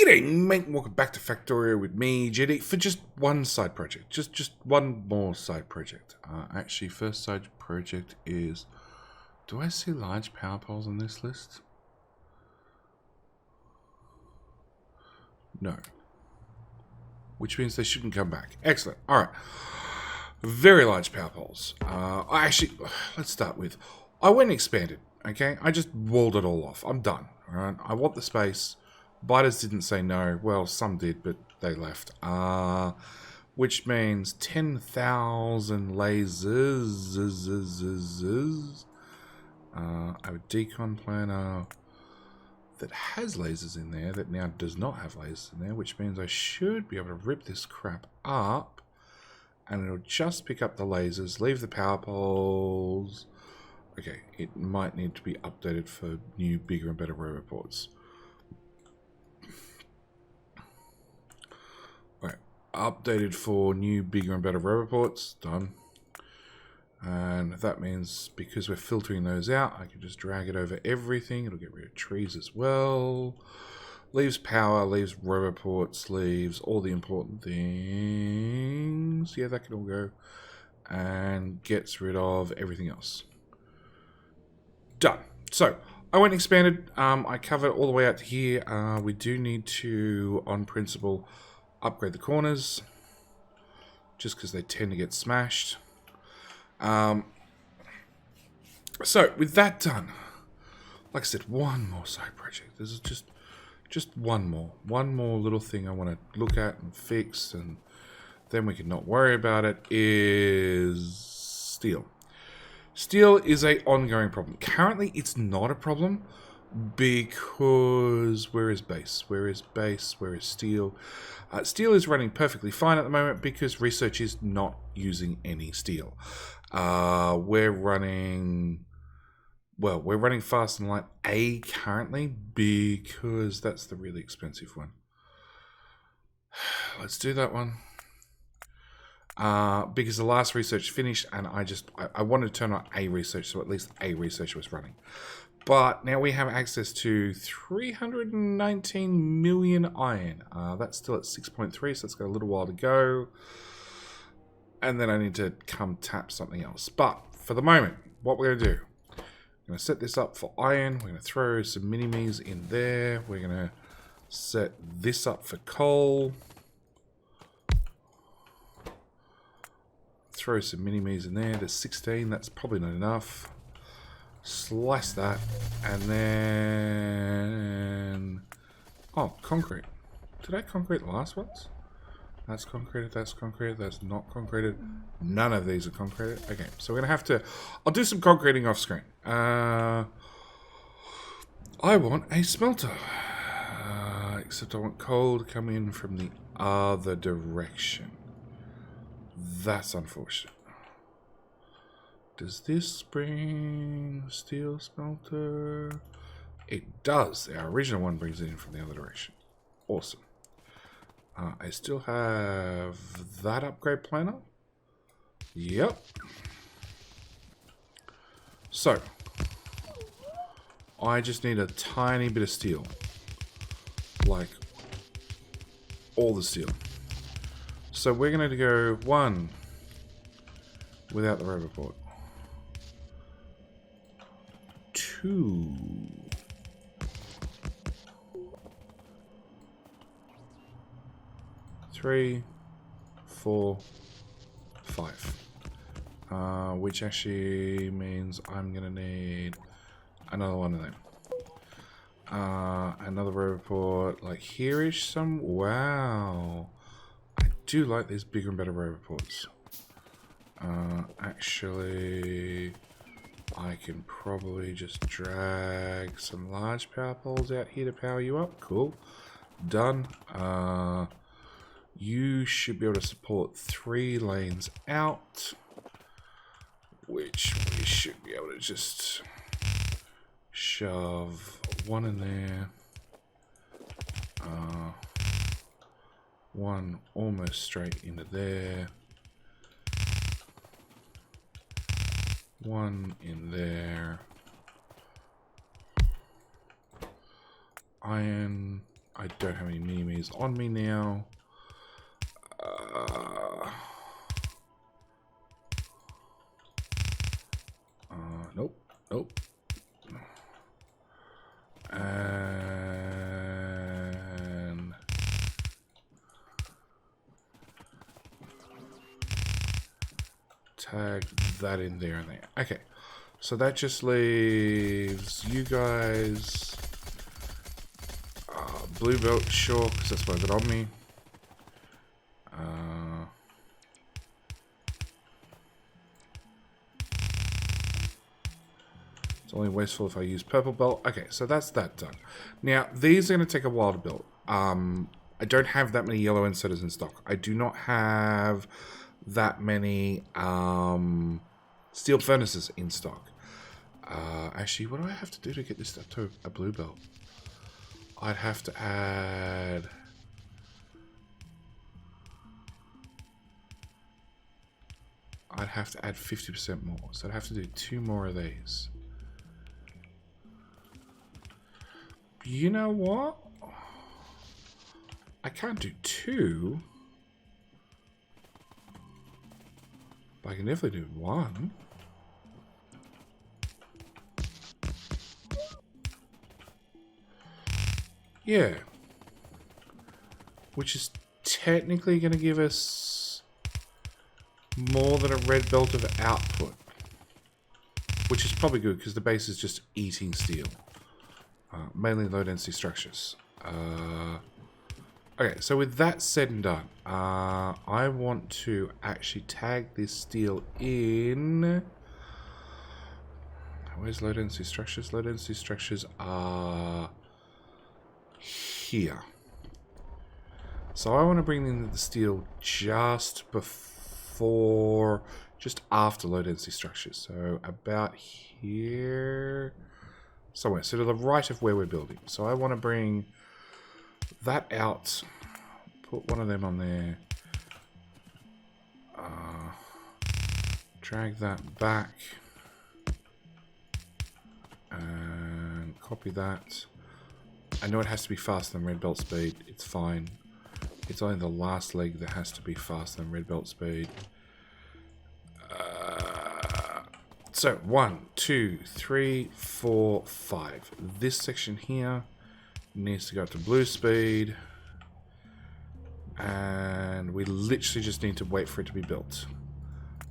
G'day, mate. Welcome back to Factorio with me, JD, for just one side project. Just one more side project. Actually, first side project is... Do I see large power poles on this list? No. Which means they shouldn't come back. Excellent. Alright. Very large power poles. Let's start with... I went and expanded, okay? I just walled it all off. I'm done, alright? I want the space... Biters didn't say no. Well, some did, but they left. Which means 10,000 lasers. I have a decon planner that has lasers in there that now does not have lasers in there, which means I should be able to rip this crap up and it'll just pick up the lasers, leave the power poles. Okay, it might need to be updated for new, bigger and better roboports. Updated for new, bigger and better roboports. Done. And that means because we're filtering those out, I can just drag it over everything. It'll get rid of trees as well. Leaves power, leaves roboports, leaves all the important things. Yeah, that can all go. And gets rid of everything else. Done. So, I went and expanded. I covered all the way out to here. We do need to, on principle... upgrade the corners, just because they tend to get smashed. So, with that done, like I said, one more side project. This is just one more little thing I want to look at and fix, and then we can not worry about it, is steel. Steel is an ongoing problem. Currently, it's not a problem, because where is base? Where is base? Where is steel? Steel is running perfectly fine at the moment because research is not using any steel. We're running fast and light A currently because that's the really expensive one. Let's do that one. Because the last research finished and I wanted to turn on A research, so at least A research was running. But now we have access to 319 million iron. That's still at 6.3, so it's got a little while to go. And then I need to come tap something else. But for the moment, what we're going to do, I'm going to set this up for iron. We're going to throw some mini-me's in there. We're going to set this up for coal. Throw some mini-me's in there. There's 16. That's probably not enough. Slice that, and then... Oh, concrete. Did I concrete the last ones? That's concreted, that's concreted, that's not concreted. None of these are concreted. Okay, so we're going to have to... I'll do some concreting off screen. I want a smelter. Except I want coal to come in from the other direction. That's unfortunate. Does this bring steel smelter? It does. Our original one brings it in from the other direction. Awesome. I still have that upgrade planner. Yep. So, I just need a tiny bit of steel. Like, all the steel. So we're going to go 1 without the roboport. 2. 3, 4, 5. Which actually means I'm gonna need another one of them. Another roboport like here-ish some. Wow. I do like these bigger and better roboports. Actually, I can probably just drag some large power poles out here to power you up. Cool. Done. You should be able to support 3 lanes out, which we should be able to just shove 1 in there. 1 almost straight into there. 1 in there. Iron I don't have any mini-me's on me now. Nope. Nope. And tag that in there and there. Okay. So that just leaves you guys. Blue belt, sure, because that's what I got on me. It's only wasteful if I use purple belt. Okay, so that's that done. Now, these are going to take a while to build. I don't have that many yellow inserters in stock. I do not have that many steel furnaces in stock. Actually, what do I have to do to get this up to a blue belt? I'd have to add... I'd have to add 50% more. So I'd have to do 2 more of these. You know what? I can't do 2. But I can definitely do 1. Yeah. Which is technically going to give us more than a red belt of output. Which is probably good because the base is just eating steel. Mainly low density structures. Okay, so with that said and done, I want to actually tag this steel in. Where's low density structures? Low density structures are here. So I want to bring in the steel just before, just after low density structures. So about here, somewhere. So to the right of where we're building. So I want to bring that out. Put one of them on there. Drag that back. And copy that. I know it has to be faster than red belt speed. It's fine. It's only the last leg that has to be faster than red belt speed. So 1, 2, 3, 4, 5. This section here needs to go up to blue speed. And we literally just need to wait for it to be built.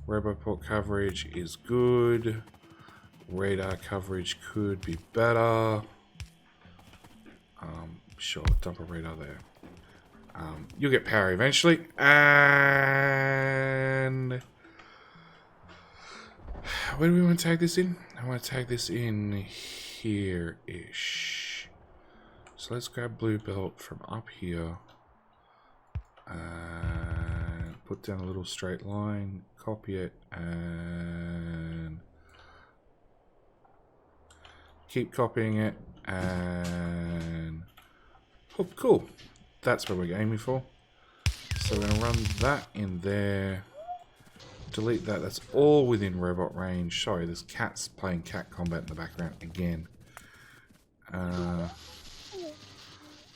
Roboport coverage is good. Radar coverage could be better. Sure, dump a radar there. You'll get power eventually. And where do we want to tag this in? I want to tag this in here-ish. So let's grab blue belt from up here. And put down a little straight line. Copy it and keep copying it. And oh, cool. That's what we're aiming for. So we're going to run that in there. Delete that. That's all within robot range. Sorry, there's cats playing cat combat in the background again.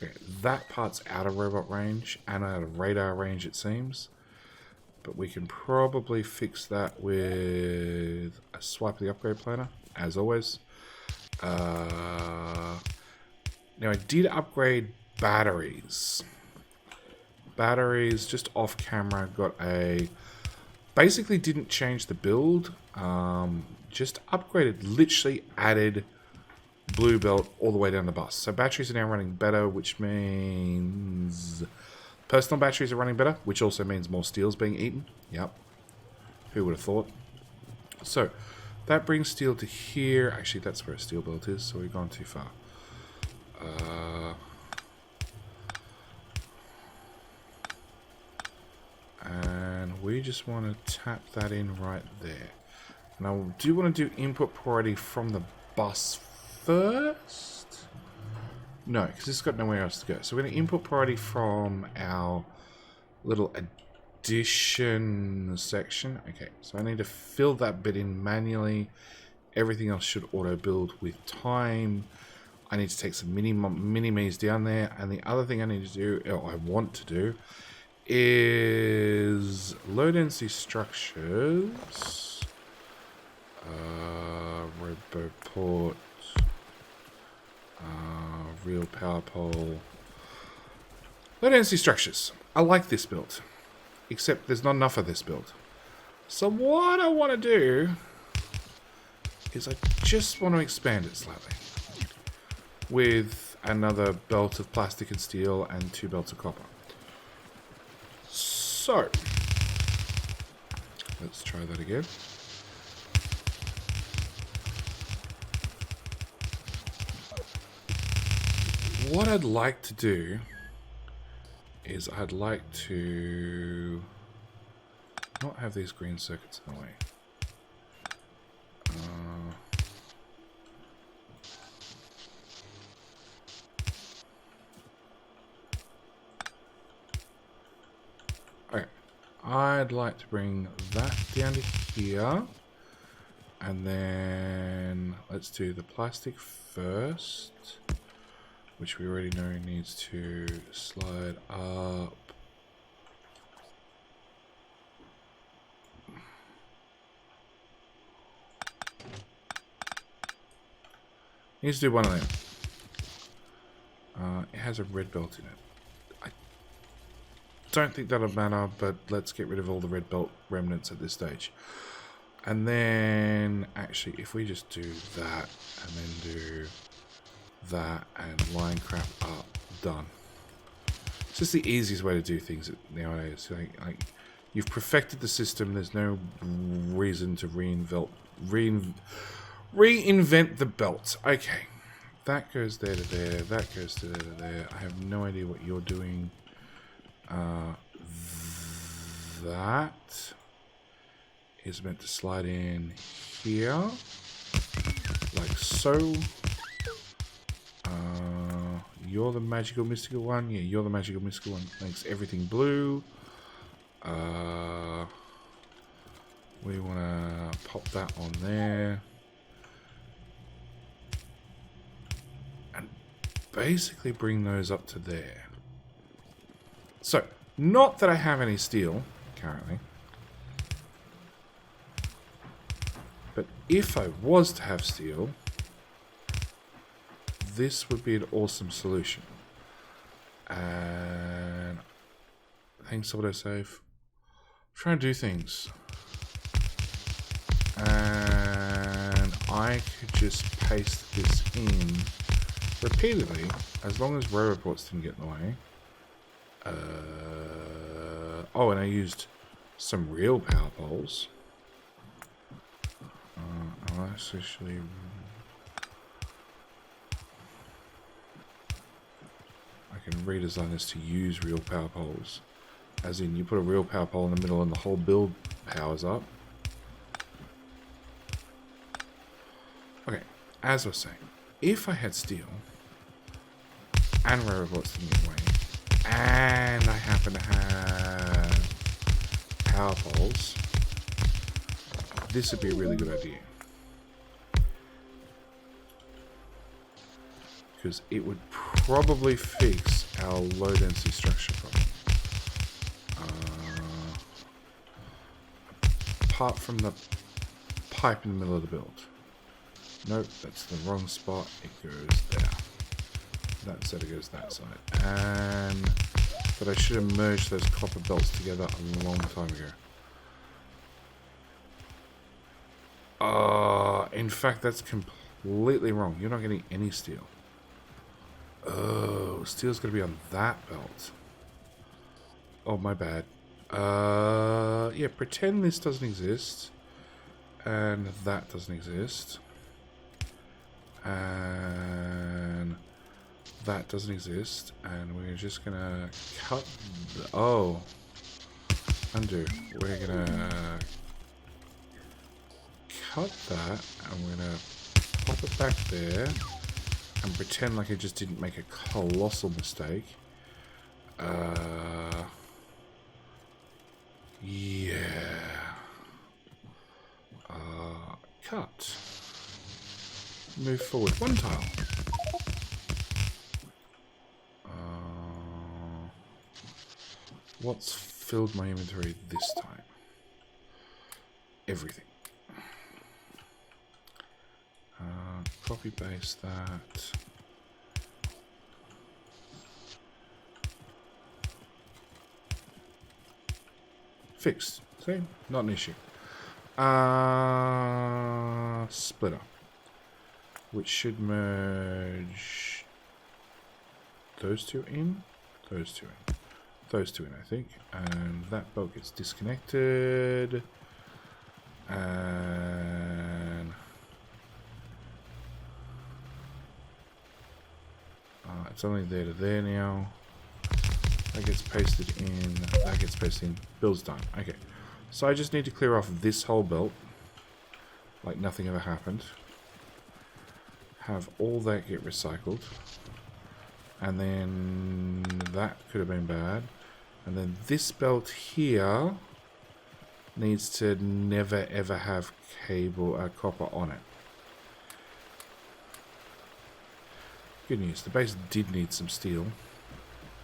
Okay, that part's out of robot range and out of radar range, it seems. But we can probably fix that with a swipe of the upgrade planner, as always. Now, I did upgrade batteries. Batteries, just off camera, got a... Basically didn't change the build. Just upgraded, literally added blue belt all the way down the bus. So batteries are now running better, which means... Personal batteries are running better, which also means more steel's being eaten. Yep. Who would have thought? So, that brings steel to here. Actually, that's where a steel belt is, so we've gone too far. And we just want to tap that in right there. And I do want to do input priority from the bus first. No, because this has got nowhere else to go. So we're going to input priority from our little addition section. Okay, so I need to fill that bit in manually. Everything else should auto build with time. I need to take some mini-me's down there. And the other thing I need to do, or I want to do, is low density structures. Roboport. Real power pole. Low density structures. I like this build. Except there's not enough of this build. So what I want to do is I just want to expand it slightly. With another belt of plastic and steel and 2 belts of copper. So, let's try that again. What I'd like to do is I'd like to not have these green circuits in the way. Okay, I'd like to bring that down to here, and then let's do the plastic first. Which we already know needs to slide up. Needs to do one of them. It has a red belt in it. I don't think that'll matter, but let's get rid of all the red belt remnants at this stage. And then, actually, if we just do that, and then do that and line crap up, done. It's just the easiest way to do things nowadays. Like you've perfected the system. There's no reason to reinvent the belt. Okay, that goes there to there. That goes to there to there. I have no idea what you're doing. That is meant to slide in here, like so. You're the magical mystical one. Yeah, you're the magical mystical one. Makes everything blue. We want to pop that on there. And basically bring those up to there. So, not that I have any steel currently. But if I was to have steel, this would be an awesome solution. And thanks to autosave. Trying to do things. And I could just paste this in repeatedly, as long as roboports didn't get in the way. Oh, and I used some real power poles. I'll actually... I can redesign this to use real power poles. As in, you put a real power pole in the middle and the whole build powers up. Okay, as I was saying, if I had steel and robots didn't get away, and I happen to have power poles, this would be a really good idea. Because it would probably fix our low density structure problem. Apart from the pipe in the middle of the build. Nope, that's the wrong spot. It goes there. That side it goes that side. And but I should have merged those copper belts together a long time ago. In fact, that's completely wrong. You're not getting any steel. Oh, steel's going to be on that belt. Oh, my bad. Yeah, pretend this doesn't exist. And that doesn't exist. And that doesn't exist. And we're just going to cut... Oh. Undo. We're going to cut that. And we're going to pop it back there. And pretend like I just didn't make a colossal mistake. Yeah. Cut. Move forward one tile. what's filled my inventory this time? Everything. Copy paste that. Fixed. See? Not an issue. Splitter. Which should merge those two in. Those two in. Those two in, I think. And that bolt gets disconnected. And it's only there to there now. That gets pasted in. That gets pasted in. Build's done. Okay. So I just need to clear off this whole belt. Like nothing ever happened. Have all that get recycled. And then that could have been bad. And then this belt here needs to never ever have copper on it. Good news, the base did need some steel.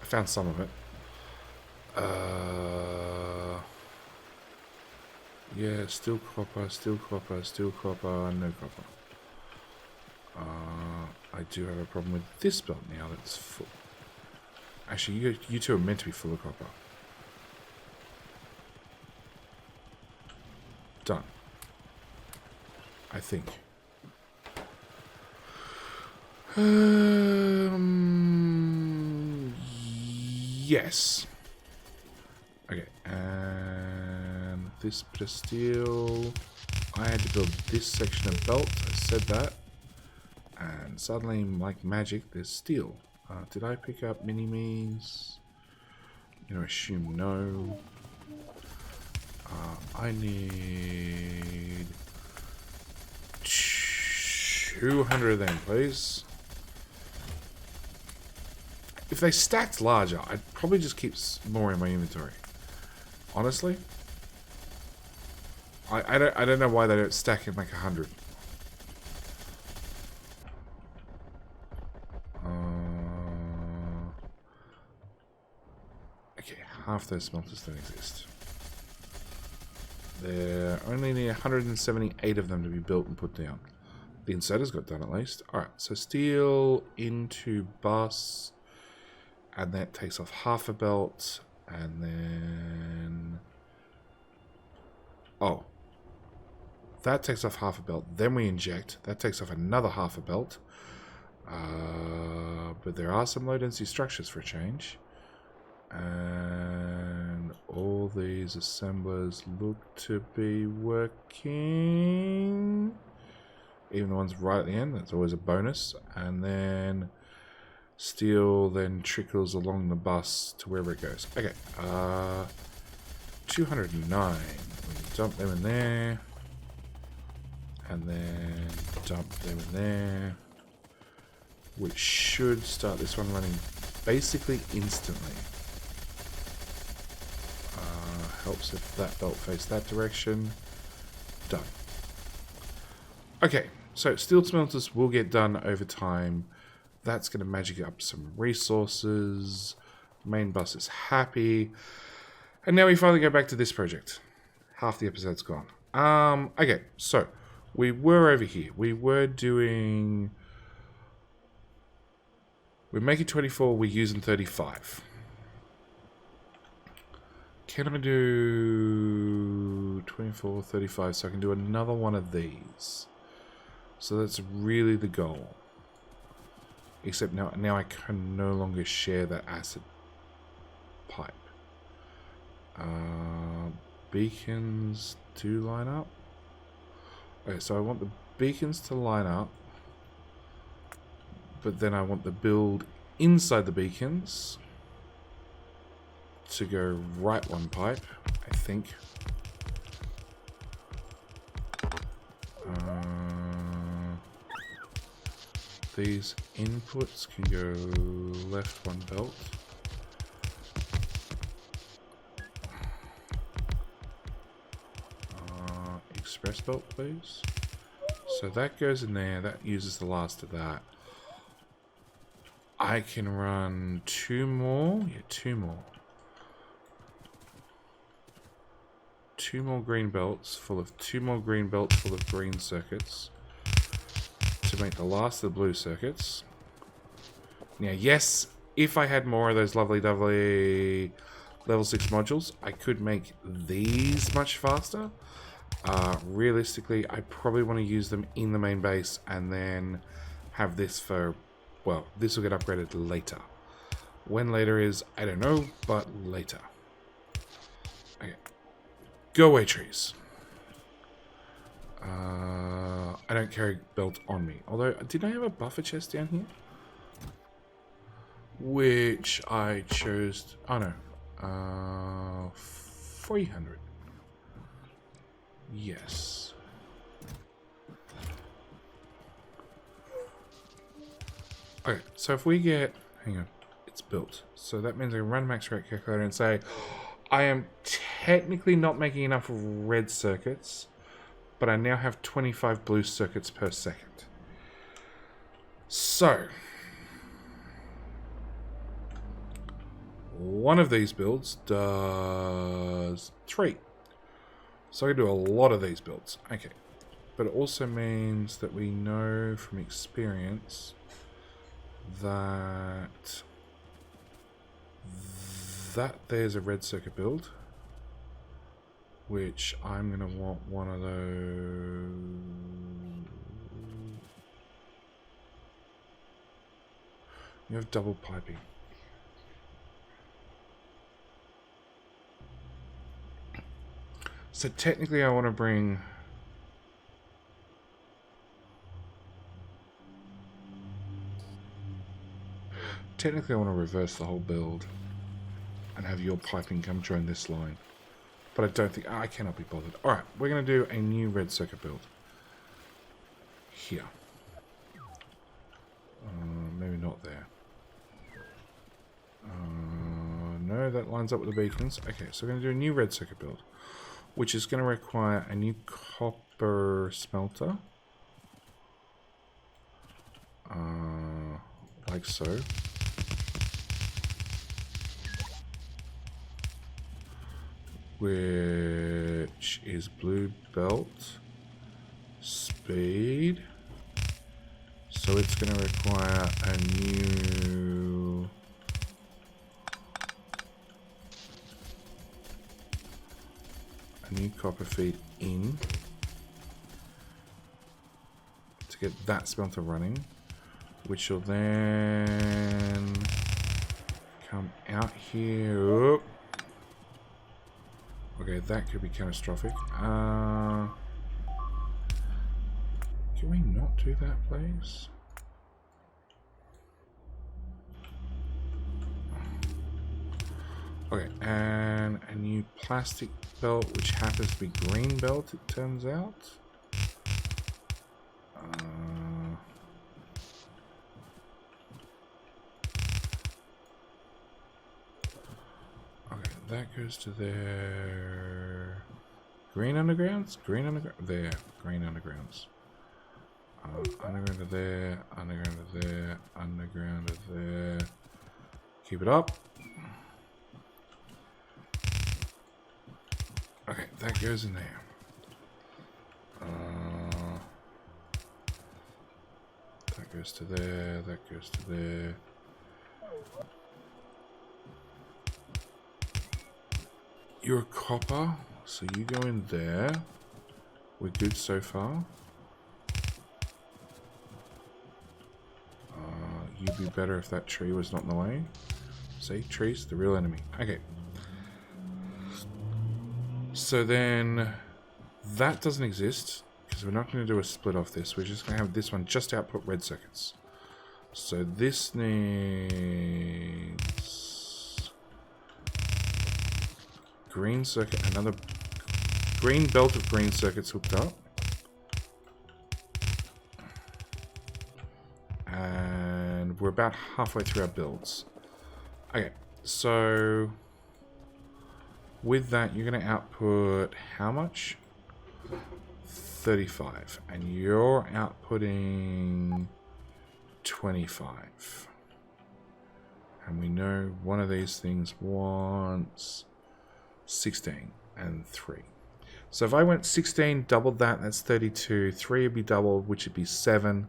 I found some of it. Yeah, steel copper, steel copper, steel copper, no copper. I do have a problem with this belt now that's full. Actually, you two are meant to be full of copper. Done. I think. Yes. Okay, and this bit of steel. I had to build this section of belt. I said that. And suddenly, like magic, there's steel. Did I pick up mini-me's? I'm gonna assume no. I need 200 of them, please. If they stacked larger, I'd probably just keep more in my inventory. Honestly, I don't know why they don't stack in like 100. Okay, half those smelters don't exist. There only need 178 of them to be built and put down. The inserters got done at least. Alright, so steel into bus. And that takes off half a belt. And then... oh. That takes off half a belt. Then we inject. That takes off another half a belt. But there are some low density structures for a change. And all these assemblers look to be working. Even the ones right at the end, that's always a bonus. And then steel then trickles along the bus to wherever it goes. Okay, 209. We dump them in there. And then dump them in there. Which should start this one running basically instantly. Helps if that belt faced that direction. Done. Okay, so steel smelters will get done over time. That's going to magic up some resources. Main bus is happy. And now we finally go back to this project. Half the episode's gone. Okay, so we were over here. We're making 24, we're using 35. Can I do 24, 35 so I can do another one of these? So that's really the goal. Except now I can no longer share that acid pipe. Beacons do line up. Okay, so I want the beacons to line up. But then I want the build inside the beacons to go right one pipe, I think. These inputs can go left one belt. Express belt, please. So that goes in there. That uses the last of that. I can run 2 more. Yeah, 2 more. 2 more green belts full of 2 more green belts full of green circuits to make the last of the blue circuits. Now, yes, if I had more of those lovely level 6 modules, I could make these much faster. Realistically, I probably want to use them in the main base and then have this for, well, this will get upgraded later. When later is, I don't know, but later. Okay. Go away, trees. I don't carry belt on me. Although, did I have a buffer chest down here? Which I chose... Oh, no. 300. Yes. Okay, so if we get... Hang on. It's built. So that means I can run max rate calculator and say, I am technically not making enough red circuits, but I now have 25 blue circuits per second. So, one of these builds does 3. So I can do a lot of these builds. Okay. But it also means that we know from experience that there's a red circuit build, which I'm going to want one of those. You have double piping. So technically I want to bring... Technically I want to reverse the whole build and have your piping come join this line. But I don't think... I cannot be bothered. Alright, we're going to do a new red circuit build. Here. Maybe not there. No, that lines up with the beacons. Okay, so we're going to do a new red circuit build, which is going to require a new copper smelter. Like so. Which is blue belt speed. So it's going to require a new copper feed in to get that smelter running, which will then come out here. Oh. Okay, that could be catastrophic. Can we not do that, please? Okay, and a new plastic belt, which happens to be green belt, it turns out. Okay, that goes to there. Green undergrounds? Green underground? There. Green undergrounds. Underground to there, underground to there, underground to there. Keep it up. Okay, that goes in there. That goes to there, that goes to there. You're a copper, so you go in there. We're good so far. You'd be better if that tree was not in the way. See, trees, the real enemy. Okay. So then, that doesn't exist, because we're not going to do a split off this. We're just going to have this one just output red circuits. So this needs green circuit, another green belt of green circuits hooked up. And we're about halfway through our builds. Okay, so with that, you're going to output how much? 35. And you're outputting 25. And we know one of these things wants 16 and 3. So if I went 16, doubled that, that's 32. 3 would be doubled, which would be 7.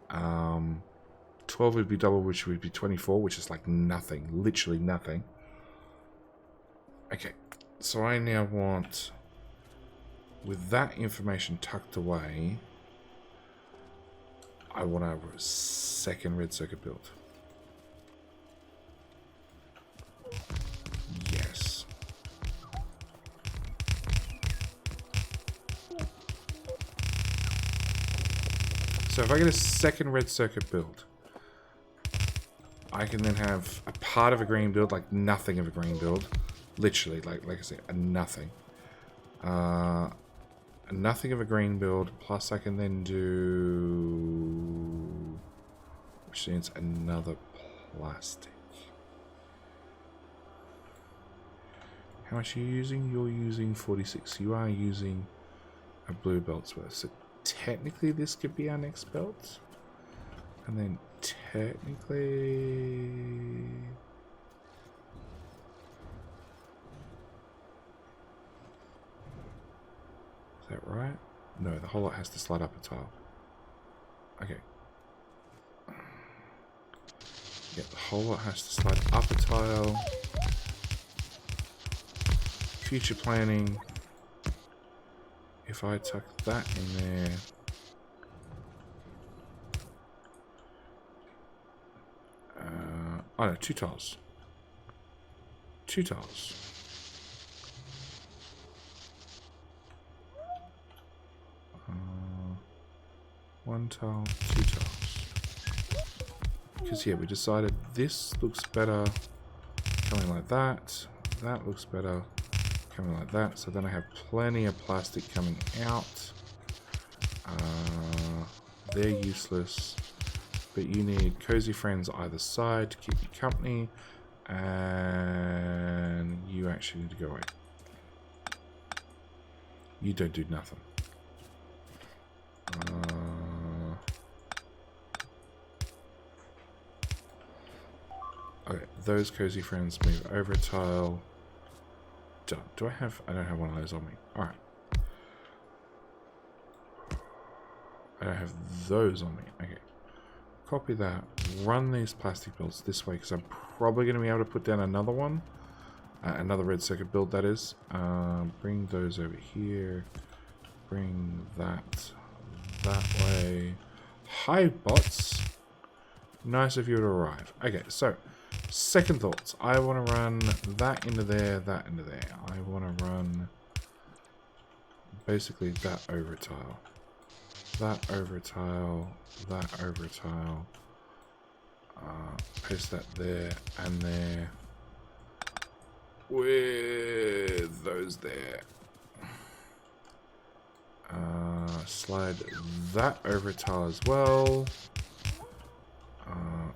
12 would be doubled, which would be 24, which is like nothing. Literally nothing. Okay, so I now want, with that information tucked away, I want a second red circuit built. Yes. So if I get a second red circuit build, I can then have a part of a green build, like nothing of a green build. Literally, like I said, a nothing. A nothing of a green build, plus I can then do... which needs another plastic. How much are you using? You're using 46. You are using a blue belt's worth. So technically this could be our next belt. And then technically... is that right? No, the whole lot has to slide up a tile. Okay. Yeah, the whole lot has to slide up a tile. Future planning. If I tuck that in there. Oh no, 2 tiles. 2 tiles. One tile, 2 tiles. Because yeah, we decided this looks better coming like that. That looks better coming like that. So then I have plenty of plastic coming out. They're useless. But you need cozy friends either side to keep you company. And you actually need to go away. You don't do nothing. Okay, those cozy friends move over a tile. Done. Do I have... I don't have one of those on me. Alright. I don't have those on me. Okay. Copy that. Run these plastic builds this way because I'm probably going to be able to put down another one. Another red circuit build, that is. Bring those over here. Bring that way. Hi, bots. Nice of you to arrive. Okay, so... second thoughts. I want to run that into there, that into there. I want to run basically that over a tile. That over a tile. That over a tile. Paste that there and there. With those there. Slide that over a tile as well.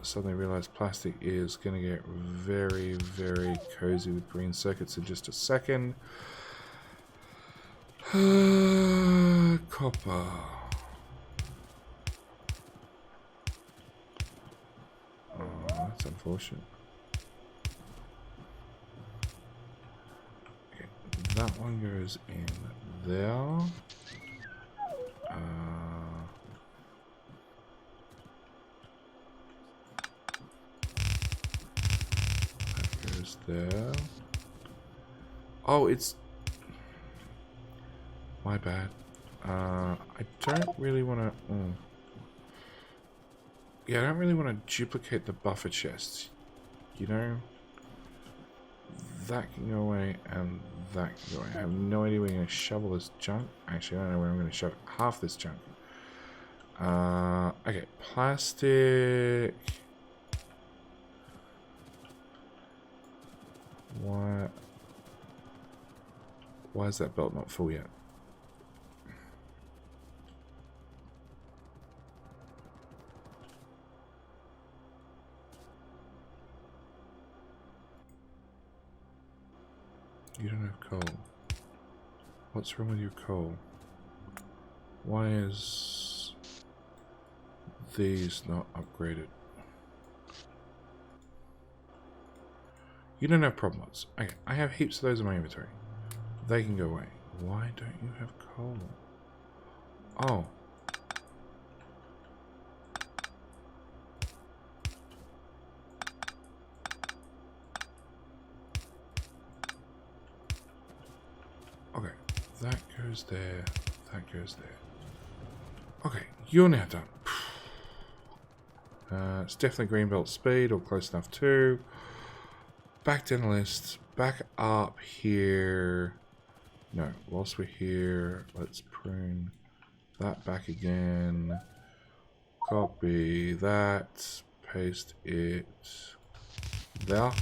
Suddenly realize plastic is going to get very, very cozy with green circuits in just a second. Copper. Oh, that's unfortunate. Okay, that one goes in there. There. Oh, it's my bad. I don't really want to. Yeah, I don't really want to duplicate the buffer chests. You know, that can go away and that can go away. I have no idea where I'm going to shovel this junk. Actually, I don't know where I'm going to shove half this junk. Okay, plastic. Why is that belt not full yet? You don't have coal. What's wrong with your coal? Why is these not upgraded? You don't have problem mods. Okay, I have heaps of those in my inventory. They can go away. Why don't you have coal? Oh. Okay, that goes there, that goes there. Okay, you're now done. It's definitely greenbelt speed, or close enough to. Back down the list, back up here. No, whilst we're here, let's prune that back again. Copy that, paste it there.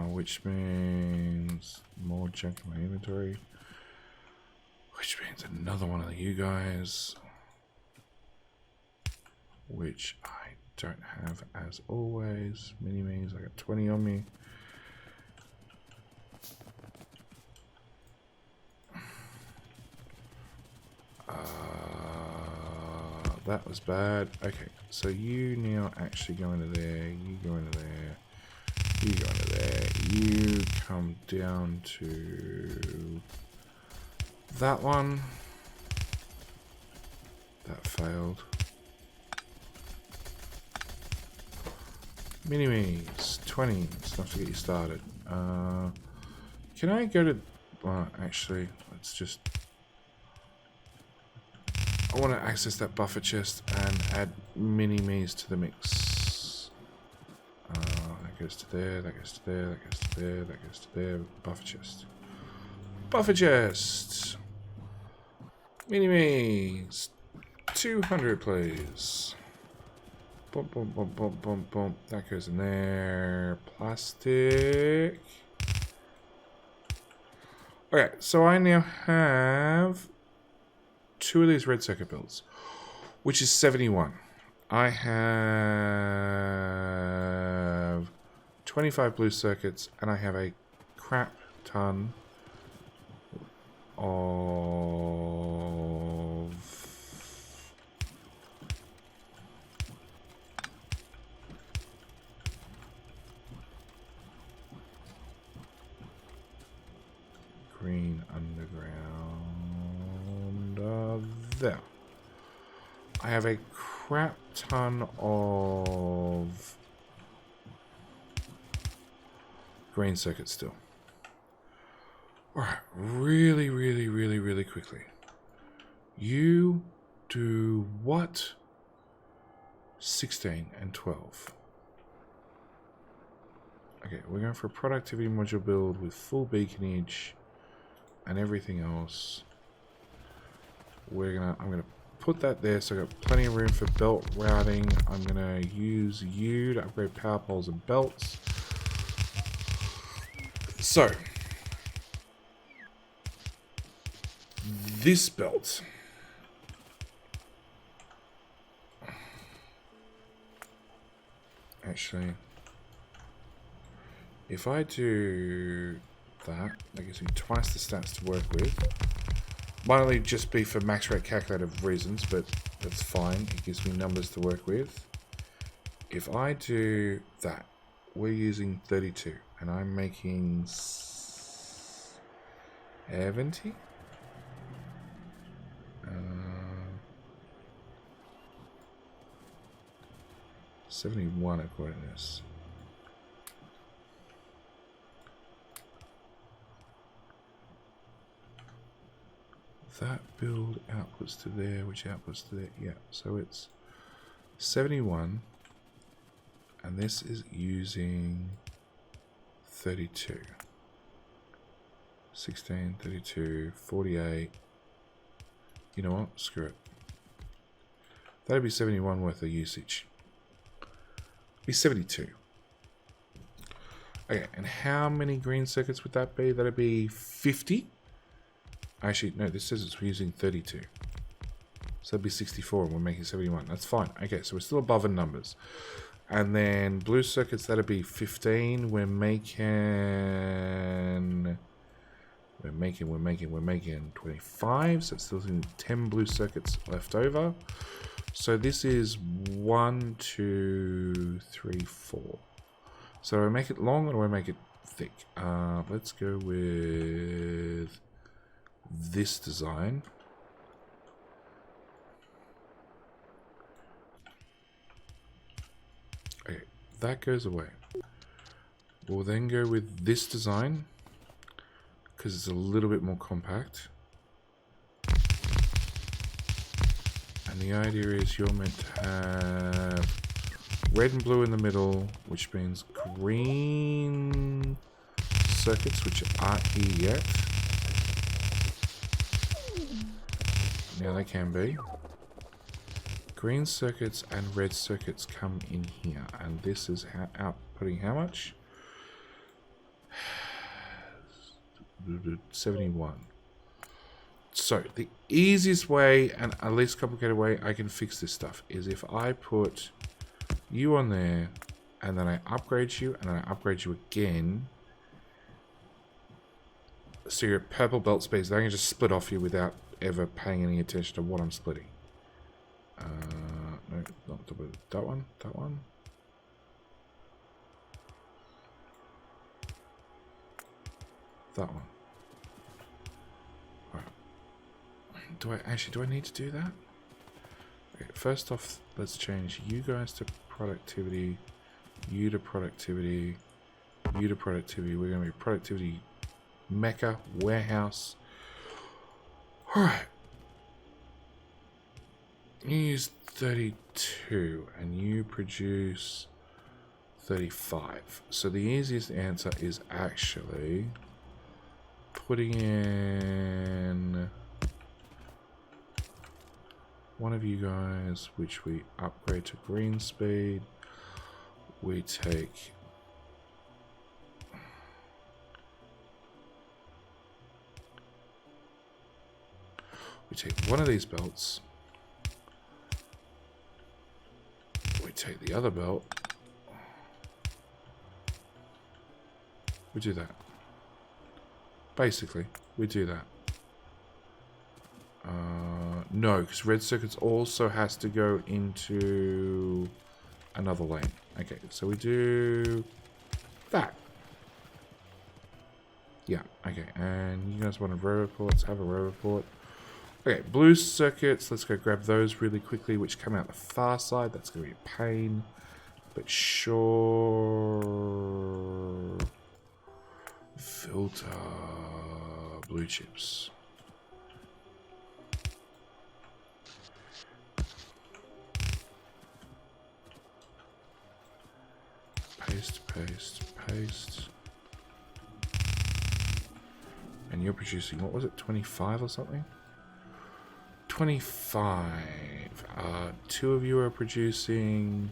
Which means more junk in my inventory. Which means another one of you guys. Which I don't have as always. Mini-me's, I got 20 on me. That was bad. Okay, so you now actually go into there, you go into there, you go into there, you come down to that one. That failed. Mini-me's, 20, it's enough to get you started. Can I go to, well, actually, let's just, I want to access that buffer chest and add mini-me's to the mix. That goes to there, that goes to there, that goes to there, that goes to there. Buffer chest. Buffer chest! Mini-me's! 200, please. Boom, boom, boom, boom, boom, boom. That goes in there. Plastic. Okay, so I now have 2 of these red circuit builds, which is 71. I have 25 blue circuits, and I have a crap ton of green underground there. I have a crap ton of green circuits still. Alright, really quickly. You do what? 16 and 12. Okay, we're going for a productivity module build with full beaconage and everything else. I'm gonna put that there, so I've got plenty of room for belt routing. I'm gonna use you to upgrade power poles and belts. So this belt actually, if I do that gives me twice the stats to work with. Might only just be for max rate calculator reasons, but that's fine. It gives me numbers to work with. If I do that, we're using 32, and I'm making 70. 71 according to this. That build outputs to there, which outputs to there. Yeah, so it's 71, and this is using 32. 16, 32, 48. You know what? Screw it. That'd be 71 worth of usage. Be 72. Okay, and how many green circuits would that be? That'd be 50. Actually, no, this says it's using 32. So that'd be 64 and we're making 71. That's fine. Okay, so we're still above in numbers. And then blue circuits, that'd be 15. We're making 25. So it's still 10 blue circuits left over. So this is 1, 2, 3, 4. So do I make it long or do I make it thick. Let's go with this design. Okay, that goes away. We'll then go with this design because it's a little bit more compact. And the idea is you're meant to have red and blue in the middle, which means green circuits, which aren't here yet. Now they can be. Green circuits and red circuits come in here, and this is outputting how much? 71. So the easiest way and least complicated way I can fix this stuff is if I put you on there and then I upgrade you and then I upgrade you again. So you're at purple belt speeds. I can just split off you without ever paying any attention to what I'm splitting. No, not that one. That one. That one. Alright. Do I need to do that? Okay, first off, let's change you guys to productivity, you to productivity, you to productivity. We're going to be productivity mecca, warehouse. Alright. You use 32 and you produce 35. So the easiest answer is actually putting in one of you guys, which we upgrade to green speed. We take one of these belts. We take the other belt. We do that. Basically, we do that. No, because red circuits also has to go into another lane. Okay, so we do that. Yeah, okay, and you guys want a row report? Let's have a row report. Okay, blue circuits, let's go grab those really quickly, which come out the far side. That's going to be a pain, but sure. Filter blue chips. Paste, paste, paste. And you're producing, what was it, 25 or something? 25. Two of you are producing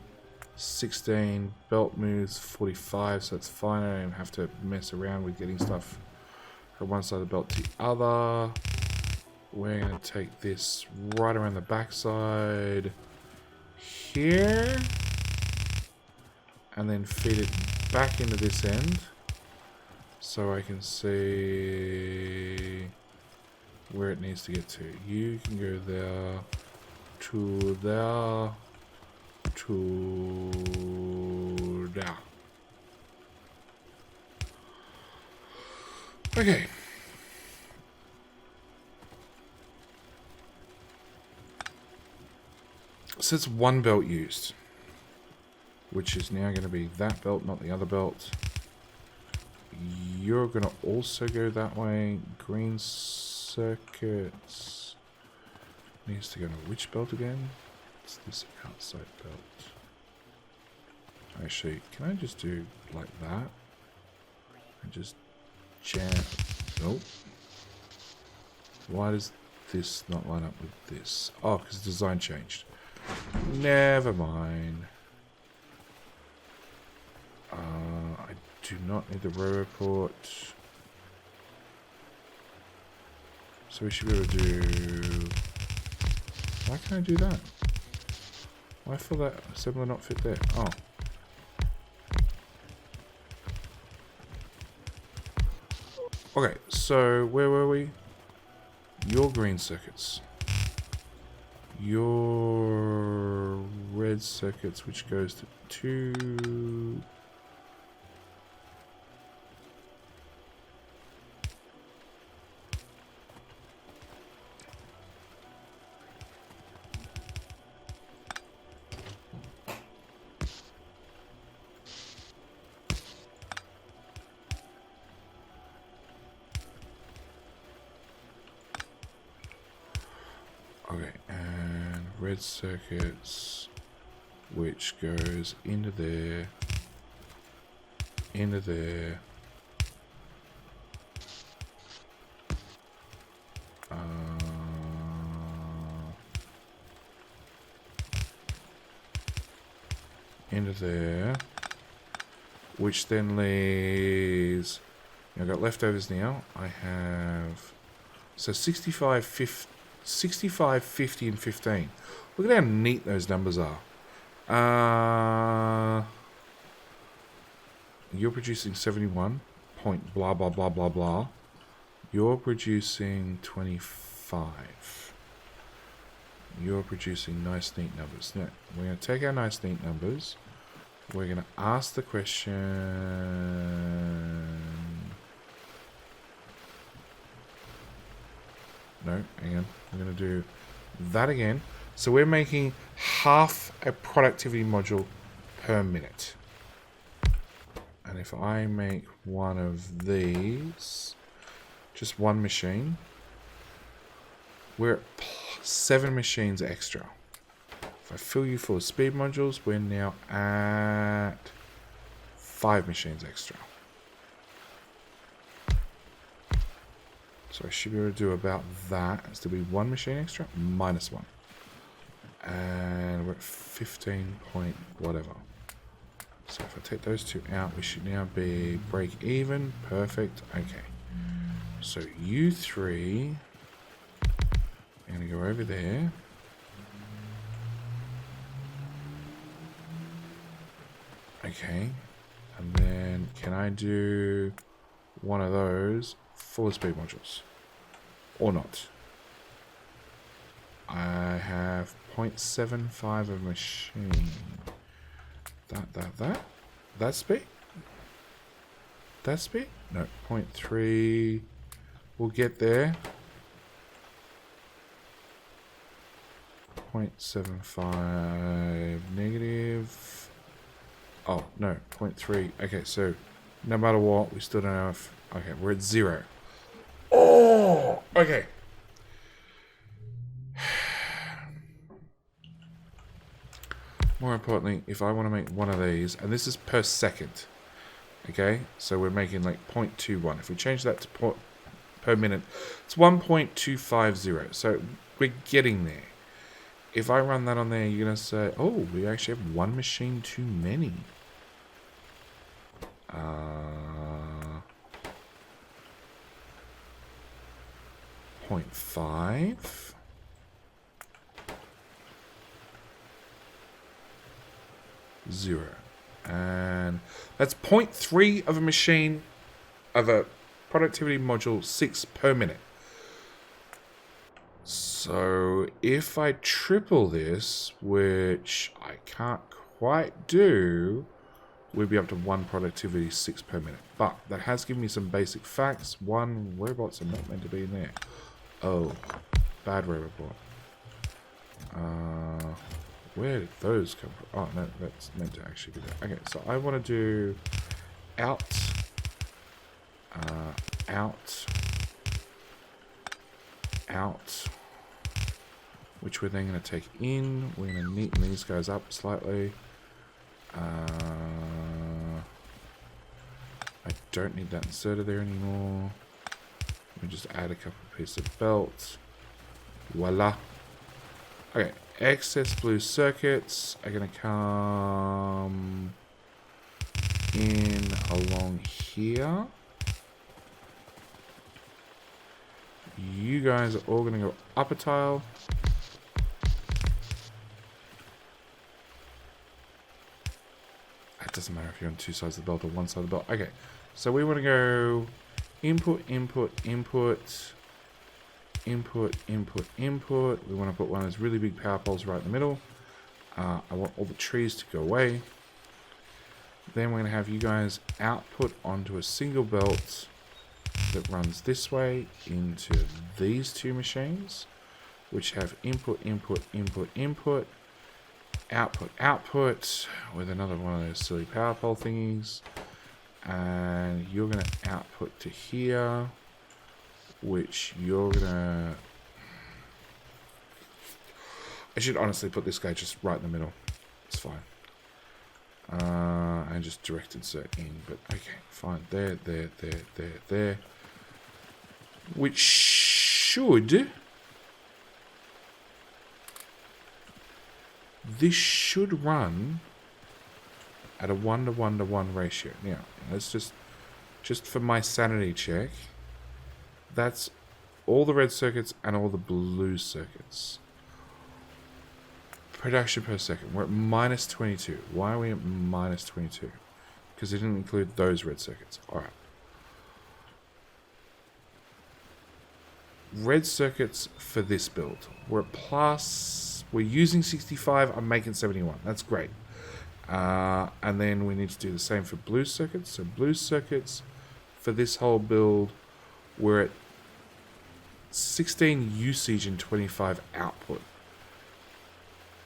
16. Belt moves 45, so it's fine. I don't have to mess around with getting stuff from one side of the belt to the other. We're going to take this right around the backside here. And then feed it back into this end. So I can see where it needs to get to. You can go there, to there, to there. Okay. So it's one belt used, which is now going to be that belt, not the other belt. You're going to also go that way. Green circuits needs to go to which belt again? It's this outside belt. Actually, can I just do like that? And just jam. Nope. Why does this not line up with this? Oh, because the design changed. Never mind. I do not need the row report. So we should be able to do... Why can't I do that? Why for that assembler not fit there? Oh. Okay, so where were we? Your green circuits. Your red circuits, which goes to 2... Okay, and red circuits, which goes into there, into there. Into there, which then leaves, I've got leftovers now. I have, so 65, 50, 65, 50, and 15. Look at how neat those numbers are. You're producing 71 point blah, blah, blah, blah, blah. You're producing 25. You're producing nice, neat numbers. Now, we're going to take our nice, neat numbers. We're going to ask the question. No, hang on. We're going to do that again. So we're making half a productivity module per minute. And if I make one of these, just one machine, we're at 7 machines extra. If I fill you full of speed modules, we're now at 5 machines extra. So I should be able to do about that. It's to be 1 machine extra, minus 1. And we're at 15 point whatever. So if I take those two out, we should now be break even. Perfect. Okay. So you 3, I'm going to go over there. Okay. And then can I do one of those full of speed modules? Or not? I have 0.75 of machine. That speed? That speed? No, 0.3. We'll get there. 0.75 negative. Oh, no, 0.3. Okay, so no matter what, we still don't know if... Okay, we're at 0. Oh! Okay. More importantly, if I want to make one of these, and this is per second, okay? So we're making like 0.21. If we change that to per minute, it's 1.250. So we're getting there. If I run that on there, you're going to say, oh, we actually have 1 machine too many. 0.5. 0. And that's 0.3 of a machine of a productivity module 6 per minute. So if I triple this, which I can't quite do, we'd be up to 1 productivity 6 per minute. But that has given me some basic facts. 1, robots are not meant to be in there. Oh, bad robot. Where did those come from? Oh, no, that's meant to actually be there. Okay, so I want to do out, out, which we're then going to take in. We're going to neaten these guys up slightly. I don't need that inserted there anymore. Let me just add a couple of pieces of belt. Voila. Okay, excess blue circuits are going to come in along here. You guys are all going to go up a tile. It doesn't matter if you're on 2 sides of the belt or 1 side of the belt. Okay, so we want to go input, input, input, input, input, input. We want to put one of those really big power poles right in the middle. I want all the trees to go away. Then we're going to have you guys output onto a single belt that runs this way into these 2 machines, which have input, input, input, input, output, output, with another one of those silly power pole thingies. And you're going to output to here, which you're going to I should honestly put this guy just right in the middle. It's fine. And just direct insert in. But okay, fine. There. Which should... This should run at a 1:1:1 ratio. Now, let's just for my sanity check, that's all the red circuits and all the blue circuits. Production per second. We're at minus 22. Why are we at minus 22? Because it didn't include those red circuits. Alright. Red circuits for this build. We're at plus... We're using 65. I'm making 71. That's great. And then we need to do the same for blue circuits. So blue circuits for this whole build, we're at 16 usage and 25 output.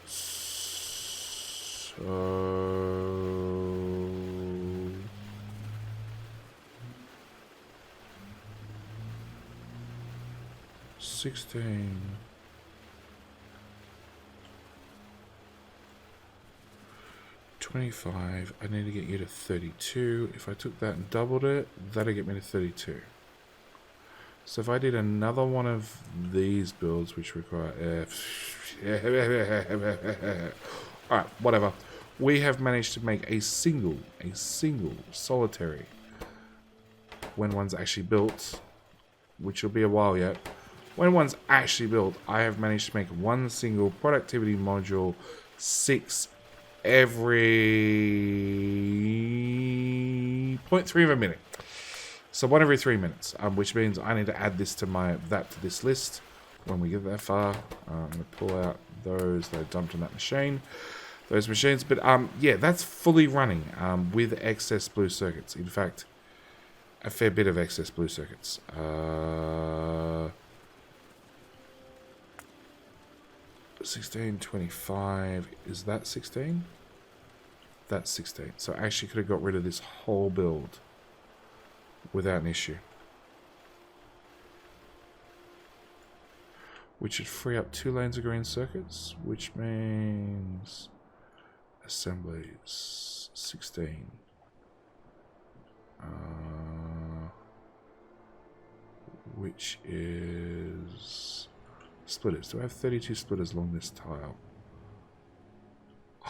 So 16. 25. I need to get you to 32. If I took that and doubled it, that'll get me to 32. So if I did another one of these builds, which require... Alright, whatever. We have managed to make a single solitary, when one's actually built, which will be a while yet. When one's actually built, I have managed to make one single productivity module 6 every 0.3 of a minute. So 1 every 3 minutes, which means I need to add this to to this list when we get that far. I'm going to pull out those that I dumped on that machine, those machines. But yeah, that's fully running with excess blue circuits. In fact, a fair bit of excess blue circuits. 16, 25. Is that 16? That's 16. So I actually could have got rid of this whole build without an issue. Which should free up 2 lanes of green circuits, which means assemblies 16. Which is splitters. Do I have 32 splitters along this tile?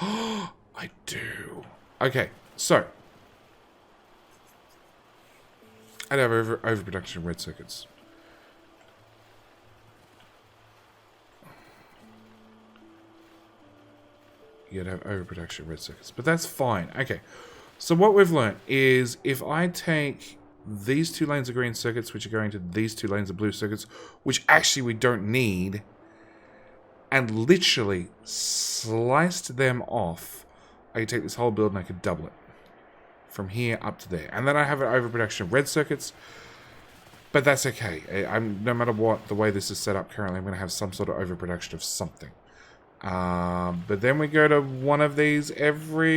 Oh, I do. Okay, so I'd have overproduction of red circuits. You'd have overproduction of red circuits, but that's fine. Okay, so what we've learned is if I take these 2 lanes of green circuits, which are going to these 2 lanes of blue circuits, which actually we don't need, and literally sliced them off, I could take this whole build and I could double it from here up to there. And then I have an overproduction of red circuits, but that's okay. No matter what, the way this is set up currently, I'm going to have some sort of overproduction of something. But then we go to one of these every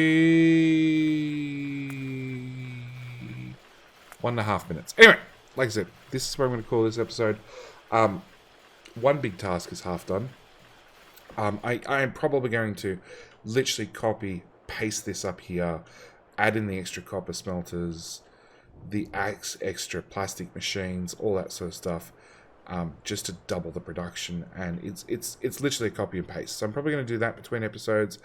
1.5 minutes. Anyway, like I said, this is what I'm going to call this episode. One big task is half done. I am probably going to literally copy, paste this up here, add in the extra copper smelters, the extra plastic machines, all that sort of stuff, just to double the production. And it's literally a copy and paste. So I'm probably going to do that between episodes.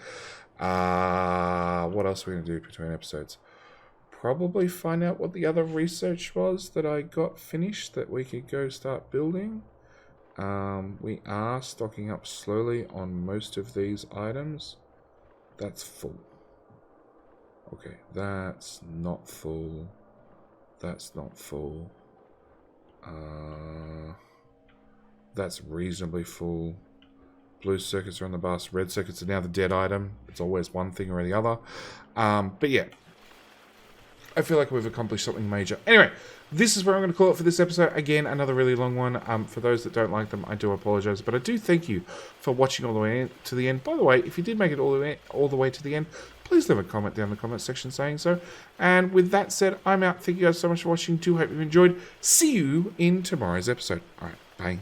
What else are we going to do between episodes? Probably find out what the other research was that I got finished that we could go start building. We are stocking up slowly on most of these items. That's full. Okay, that's not full. That's not full. That's reasonably full. Blue circuits are on the bus. Red circuits are now the dead item. It's always one thing or the other. But yeah, I feel like we've accomplished something major. Anyway, this is where I'm going to call it for this episode. Again, another really long one. For those that don't like them, I do apologize. But I do thank you for watching all the way to the end. By the way, if you did make it all the way to the end, please leave a comment down in the comment section saying so. And with that said, I'm out. Thank you guys so much for watching. Do hope you've enjoyed. See you in tomorrow's episode. All right, bye.